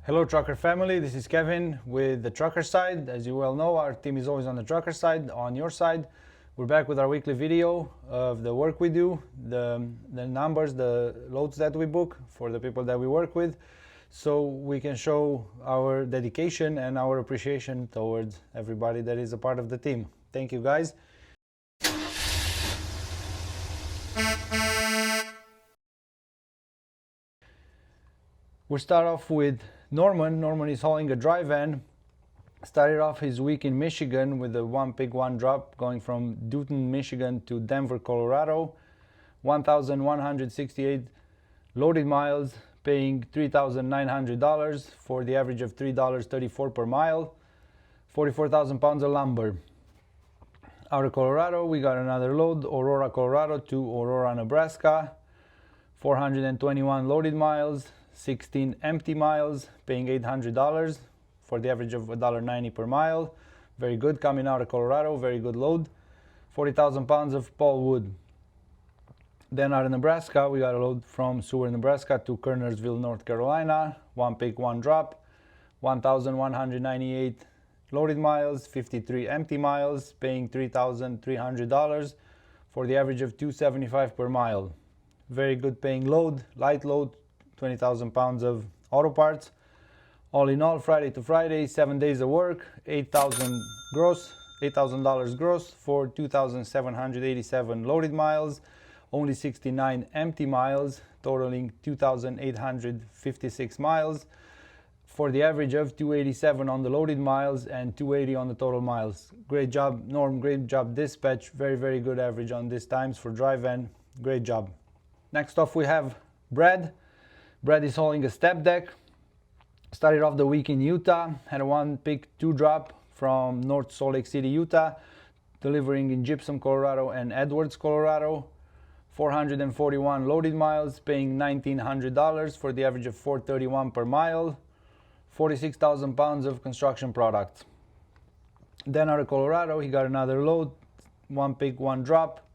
Hello trucker family, this is Kevin with the trucker side. As you well know, our team is always on the trucker side, on your side. We're back with our weekly video of the work we do, the numbers, the loads that we book for the people that we work with, so we can show our dedication and our appreciation towards everybody that is a part of the team. Thank you guys. We'll start off with Norman. Norman is hauling a dry van. Started off his week in Michigan with a one pick, one drop, going from Dayton, Michigan to Denver, Colorado. 1,168 loaded miles, paying $3,900 for the average of $3.34 per mile. 44,000 pounds of lumber. Out of Colorado, we got another load, Aurora, Colorado to Aurora, Nebraska. 421 loaded miles, 16 empty miles, paying $800 for the average of $1.90 per mile. Very good coming out of Colorado, very good load. 40,000 pounds of pole wood. Then out of Nebraska, we got a load from Seward, Nebraska to Kernersville, North Carolina. One pick, one drop. 1,198 loaded miles, 53 empty miles, paying $3,300 for the average of $2.75 per mile. Very good paying load, light load, 20,000 pounds of auto parts. All in all, Friday to Friday, 7 days of work, $8,000 gross for 2,787 loaded miles, only 69 empty miles, totaling 2,856 miles for the average of 287 on the loaded miles and 280 on the total miles. Great job, Norm, great job dispatch, very good average on these times for dry van, great job. Next off we have Brad. Brad is hauling a step deck. Started off the week in Utah, had a one pick, two drop from North Salt Lake City, Utah, delivering in Gypsum, Colorado and Edwards, Colorado. 441 loaded miles, paying $1,900 for the average of $4.31 per mile. 46,000 pounds of construction products. Then out of Colorado, he got another load, one pick, one drop.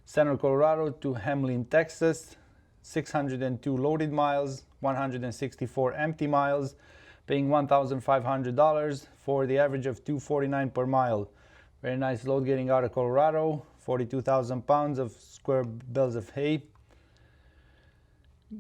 Central Colorado to Hamlin, Texas. 602 loaded miles, 164 empty miles, paying $1,500 for the average of $2.49 per mile. Very nice load getting out of Colorado. 42,000 pounds of square bales of hay.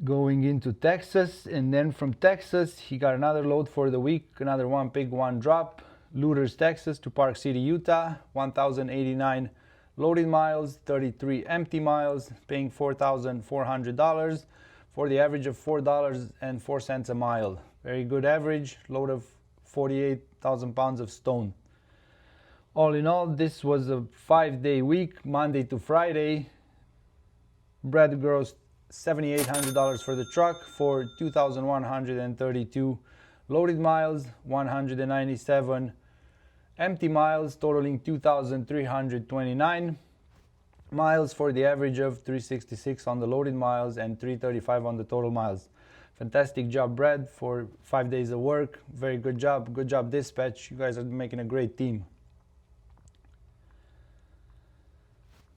Going into Texas, and then from Texas he got another load for the week, another one pick, one drop. Looters, Texas to Park City, Utah. 1,089 loaded miles, 33 empty miles, paying $4,400 for the average of $4.04 a mile. Very good average, load of 48,000 pounds of stone. All in all, this was a 5-day week, Monday to Friday. Brad grossed $7,800 for the truck for 2,132 loaded miles, 197 empty miles, totaling 2,329 miles for the average of 366 on the loaded miles and 335 on the total miles. Fantastic job, Brad, for 5 days of work. Very good job dispatch. You guys are making a great team.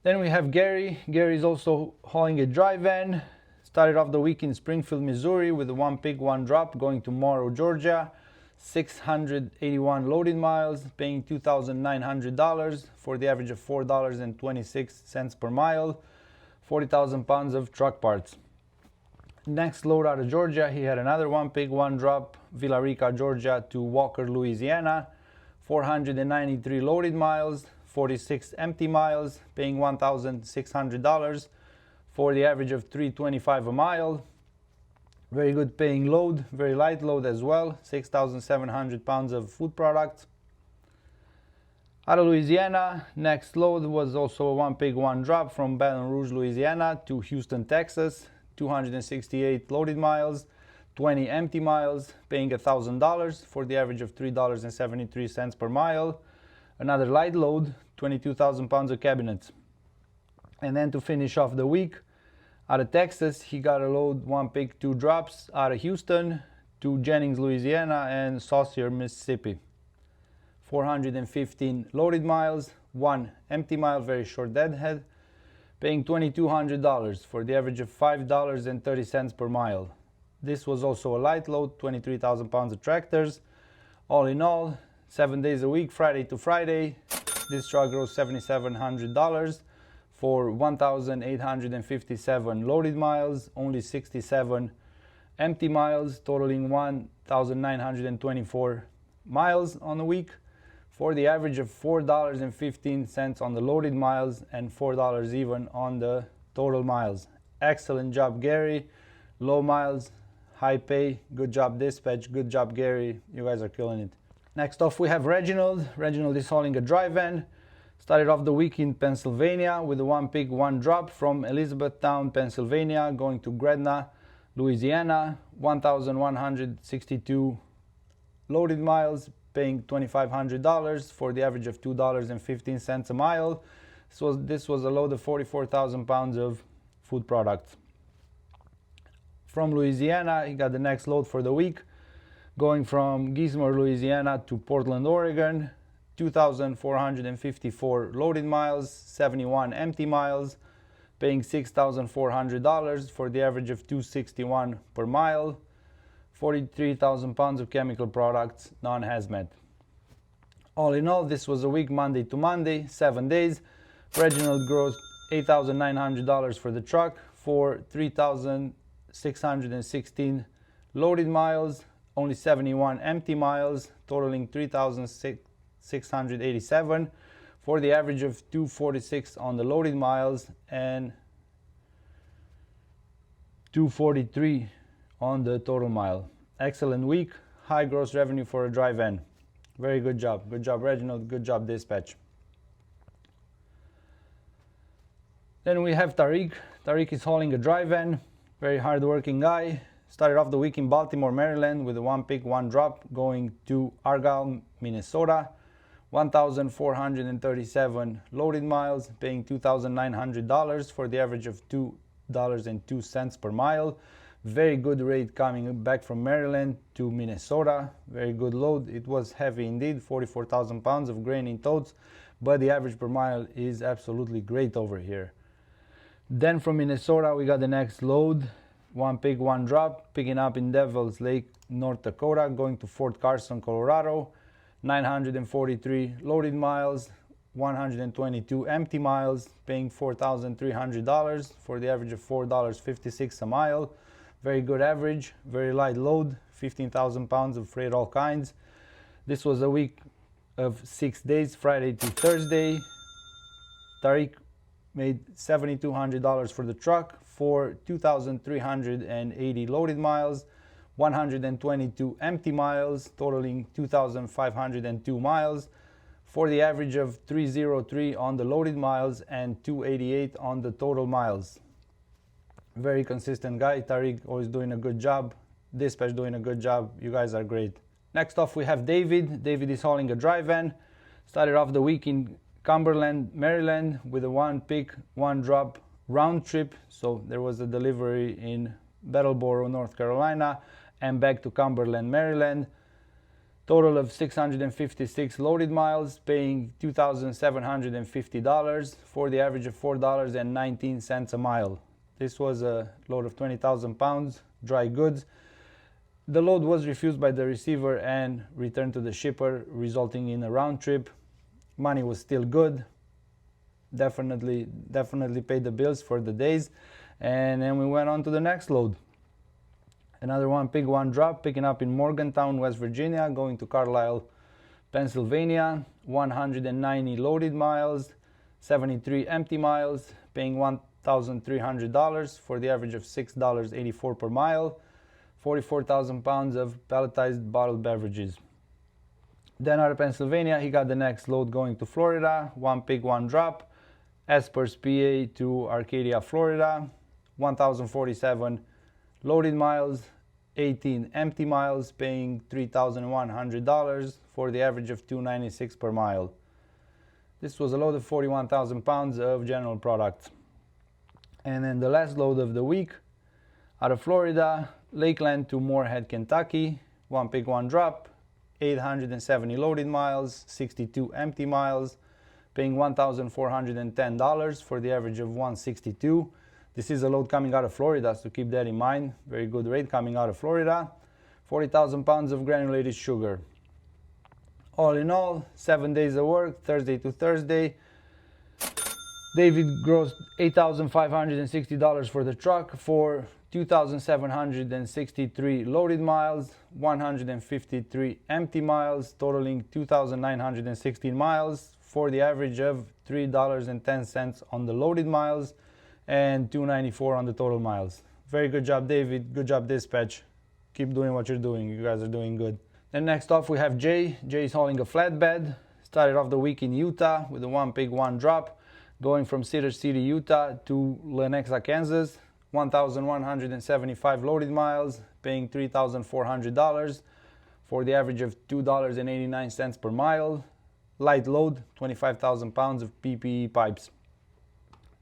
Then we have Gary. Gary is also hauling a dry van. Started off the week in Springfield, Missouri with a one pick, one drop, going to Morrow, Georgia. 681 loaded miles, paying $2,900 for the average of $4.26 per mile. 40,000 pounds of truck parts. Next load out of Georgia, he had another one pick, one drop, Villa Rica, Georgia to Walker, Louisiana. 493 loaded miles, 46 empty miles, paying $1,600 for the average of $3.25 a mile. Very good paying load, very light load as well, 6,700 pounds of food products. Out of Louisiana, next load was also a one pick, one drop from Baton Rouge, Louisiana to Houston, Texas. 268 loaded miles, 20 empty miles, paying $1,000 for the average of $3.73 per mile. Another light load, 22,000 pounds of cabinets. And then to finish off the week, out of Texas, he got a load, one pick, two drops out of Houston to Jennings, Louisiana and Saucier, Mississippi. 415 loaded miles, one empty mile, very short deadhead, paying $2,200 for the average of $5.30 per mile. This was also a light load, 23,000 pounds of tractors. All in all, 7 days a week, Friday to Friday, this truck grossed $7,700 for 1,857 loaded miles, only 67 empty miles, totaling 1,924 miles on the week, for the average of $4.15 on the loaded miles and $4 even on the total miles. Excellent job, Gary. Low miles, high pay. Good job, dispatch. Good job, Gary. You guys are killing it. Next off, we have Regginald. Regginald is hauling a dry van. Started off the week in Pennsylvania with a one pick, one drop from Elizabethtown, Pennsylvania, going to Gretna, Louisiana. 1,162 loaded miles, paying $2,500 for the average of $2.15 a mile. This was a load of 44,000 pounds of food products. From Louisiana, he got the next load for the week, going from Geismar, Louisiana to Portland, Oregon. 2,454 loaded miles, 71 empty miles, paying $6,400 for the average of $2.61 per mile. 43,000 pounds of chemical products, non-hazmat. All in all, this was a week Monday to Monday, 7 days. Regginald grossed $8,900 for the truck for 3,616 loaded miles, only 71 empty miles, totaling 3,687 for the average of 246 on the loaded miles and 243 on the total mile. Excellent week, high gross revenue for a dry van. Very good job. Good job, Regginald. Good job, dispatch. Then we have Tariq. Tariq is hauling a dry van. Very hard-working guy. Started off the week in Baltimore, Maryland with a one pick, one drop, going to Argyle, Minnesota. 1,437 loaded miles, paying $2,900 for the average of $2.02 per mile. Very good rate coming back from Maryland to Minnesota. Very good load. It was heavy indeed, 44,000 pounds of grain in totes, but the average per mile is absolutely great over here. Then from Minnesota, we got the next load. One pick, one drop, picking up in Devil's Lake, North Dakota, going to Fort Carson, Colorado. 943 loaded miles, 122 empty miles, paying $4,300 for the average of $4.56 a mile. Very good average, very light load, 15,000 pounds of freight, all kinds. This was a week of 6 days, Friday to Thursday. Tariq made $7,200 for the truck for 2,380 loaded miles, 122 empty miles, totaling 2,502 miles, for the average of 303 on the loaded miles and 288 on the total miles. Very consistent guy. Tariq always doing a good job. Dispatch doing a good job. You guys are great. Next off, we have David. David is hauling a dry van. Started off the week in Cumberland, Maryland with a one pick, one drop round trip. So there was a delivery in Battleboro, North Carolina, and back to Cumberland, Maryland. Total of 656 loaded miles, paying $2,750 for the average of $4.19 a mile. This was a load of 20,000 pounds, dry goods. The load was refused by the receiver and returned to the shipper, resulting in a round trip. Money was still good. Definitely paid the bills for the days. And then we went on to the next load. Another one pick, one drop, picking up in Morgantown, West Virginia, going to Carlisle, Pennsylvania. 190 loaded miles, 73 empty miles, paying $1,300 for the average of $6.84 per mile. 44,000 pounds of palletized bottled beverages. Then out of Pennsylvania, he got the next load going to Florida. One pick, one drop, Espers, PA to Arcadia, Florida. 1,047 loaded miles, 18 empty miles, paying $3,100 for the average of $2.96 per mile. This was a load of 41,000 pounds of general product. And then the last load of the week, out of Florida, Lakeland to Moorhead, Kentucky. One pick, one drop, 870 loaded miles, 62 empty miles, paying $1,410 for the average of $162. This is a load coming out of Florida, so keep that in mind. Very good rate coming out of Florida. 40,000 pounds of granulated sugar. All in all, 7 days of work, Thursday to Thursday. David grossed $8,560 for the truck for 2,763 loaded miles, 153 empty miles, totaling 2,916 miles for the average of $3.10 on the loaded miles and $2.94 on the total miles. Very good job, David. Good job, dispatch. Keep doing what you're doing. You guys are doing good. Then next off we have Jay. Jay is hauling a flatbed. Started off the week in Utah with a 1 pig, 1 drop, going from Cedar City, Utah to Lenexa, Kansas. 1,175 loaded miles, paying $3,400 for the average of $2.89 per mile. Light load, 25,000 pounds of PPE pipes.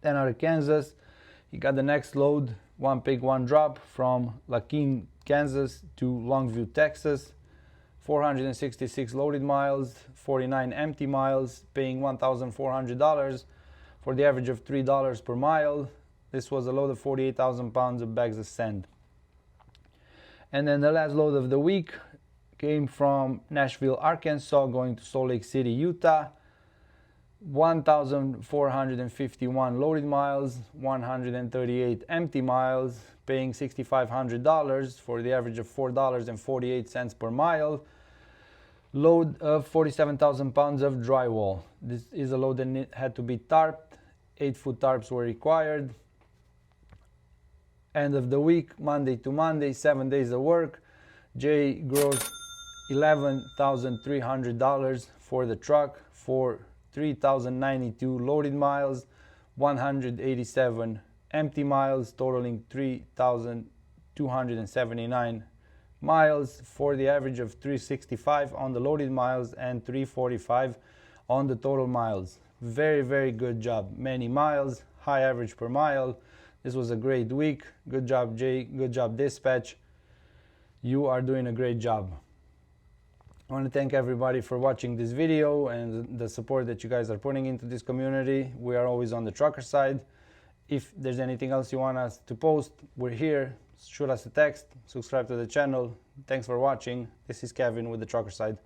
Then out of Kansas, he got the next load, 1 pig, 1 drop from Lakeem, Kansas to Longview, Texas. 466 loaded miles, 49 empty miles, paying $1,400 for the average of $3 per mile. This was a load of 48,000 pounds of bags of sand. And then the last load of the week came from Nashville, Arkansas, going to Salt Lake City, Utah. 1,451 loaded miles, 138 empty miles, paying $6,500 for the average of $4.48 per mile. Load of 47,000 pounds of drywall. This is a load that had to be tarped. 8-foot tarps were required. End of the week, Monday to Monday, 7 days of work. Jay grossed $11,300 for the truck for 3,092 loaded miles, 187 empty miles, totaling 3,279 miles for the average of 365 on the loaded miles and 345 on the total miles. Very, very good job. Many miles, high average per mile. This was a great week. Good job, Jay. Good job, dispatch. You are doing a great job. I want to thank everybody for watching this video and the support that you guys are putting into this community. We are always on the trucker side. If there's anything else you want us to post, we're here. Shoot us a text, subscribe to the channel. Thanks for watching. This is Kevin with the trucker side.